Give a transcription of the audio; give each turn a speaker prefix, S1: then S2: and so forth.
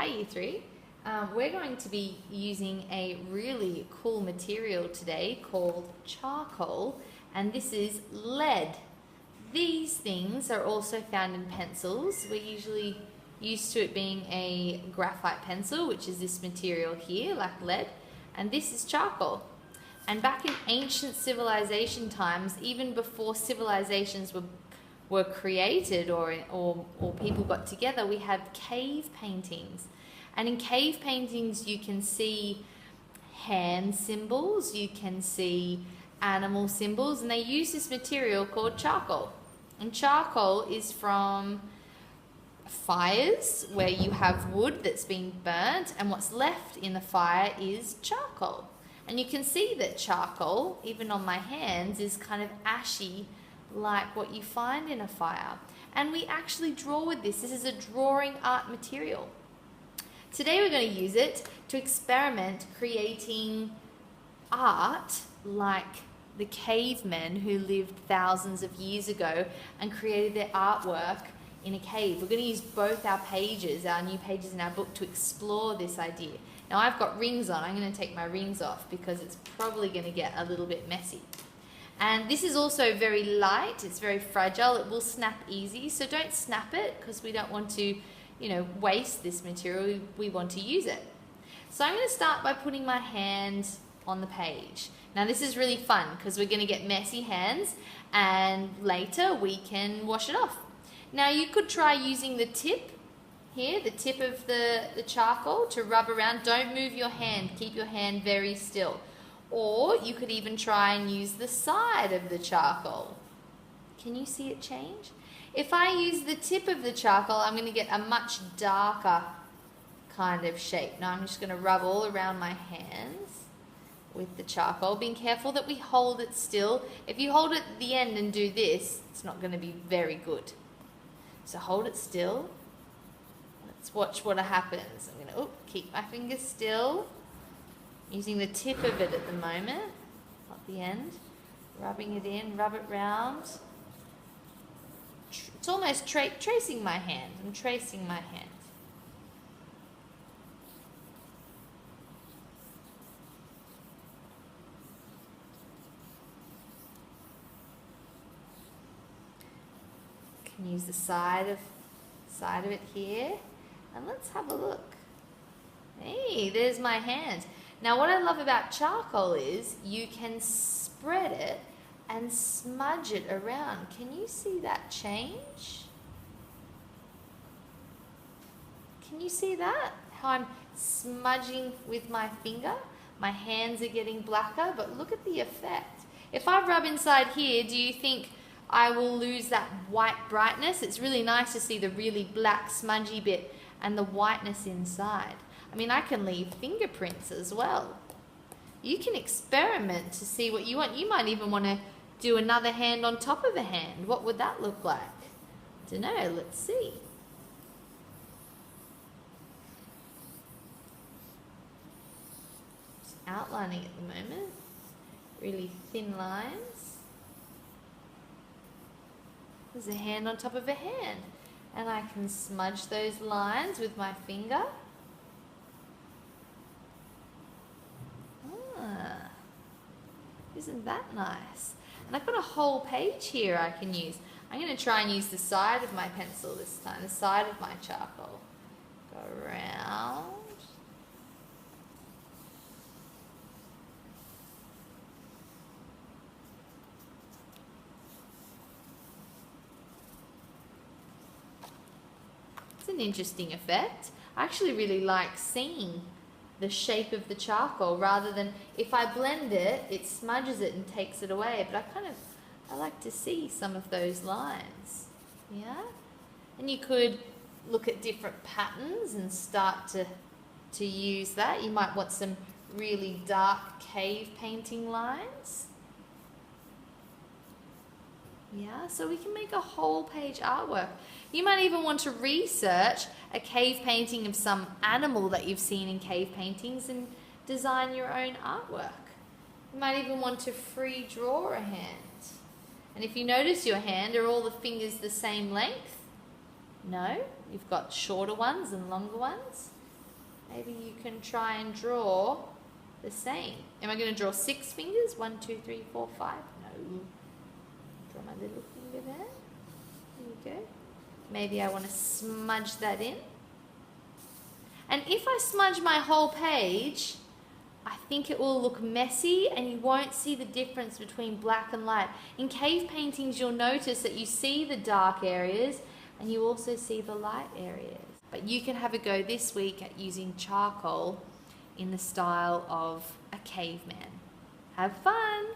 S1: Hi Year 3. We're going to be using a really cool material today called charcoal, and this is lead. These things are also found in pencils. We're usually used to it being a graphite pencil, which is this material here, like lead, and this is charcoal. And back in ancient civilization times, even before civilizations were created or people got together, we have cave paintings. And in cave paintings you can see hand symbols, you can see animal symbols, and they use this material called charcoal. And charcoal is from fires where you have wood that's been burnt, and what's left in the fire is charcoal. And you can see that charcoal, even on my hands, is kind of ashy, like what you find in a fire. And we actually draw with this. This is a drawing art material. Today we're going to use it to experiment creating art like the cavemen who lived thousands of years ago and created their artwork in a cave. We're going to use both our pages, our new pages in our book, to explore this idea. Now I've got rings on. I'm going to take my rings off because it's probably going to get a little bit messy. And this is also very light, it's very fragile, it will snap easy, so don't snap it because we don't want to, waste this material, we want to use it. So I'm going to start by putting my hand on the page. Now this is really fun because we're going to get messy hands and later we can wash it off. Now you could try using the tip here, the tip of the charcoal to rub around. Don't move your hand, keep your hand very still. Or you could even try and use the side of the charcoal. Can you see it change? If I use the tip of the charcoal, I'm going to get a much darker kind of shape. Now I'm just going to rub all around my hands with the charcoal, being careful that we hold it still. If you hold it at the end and do this, it's not going to be very good. So hold it still. Let's watch what happens. I'm going to keep my fingers still. Using the tip of it at the moment, not the end. Rubbing it in, rub it round. It's almost tracing my hand. I'm tracing my hand. Can use the side of it here, and let's have a look. Hey, there's my hand. Now what I love about charcoal is you can spread it and smudge it around. Can you see that change? Can you see that? How I'm smudging with my finger? My hands are getting blacker, but look at the effect. If I rub inside here, do you think I will lose that white brightness? It's really nice to see the really black smudgy bit and the whiteness inside. I mean, I can leave fingerprints as well. You can experiment to see what you want. You might even want to do another hand on top of a hand. What would that look like? I don't know. Let's see. Just outlining at the moment. Really thin lines. There's a hand on top of a hand. And I can smudge those lines with my finger. Isn't that nice? And I've got a whole page here I can use. I'm going to try and use the side of my pencil this time, the side of my charcoal. Go around. It's an interesting effect. I actually really like seeing the shape of the charcoal rather than if I blend it, it smudges it and takes it away. But I like to see some of those lines. Yeah? And you could look at different patterns and start to use that. You might want some really dark cave painting lines. Yeah, so we can make a whole page artwork. You might even want to research a cave painting of some animal that you've seen in cave paintings and design your own artwork. You might even want to free draw a hand. And if you notice your hand, are all the fingers the same length? No, you've got shorter ones and longer ones. maybe you can try and draw the same. Am I going to draw 6 fingers? 1, 2, 3, 4, 5? No. Draw my little finger there. There you go. Maybe I want to smudge that in. And if I smudge my whole page, I think it will look messy and you won't see the difference between black and light. In cave paintings, you'll notice that you see the dark areas and you also see the light areas. But you can have a go this week at using charcoal in the style of a caveman. Have fun!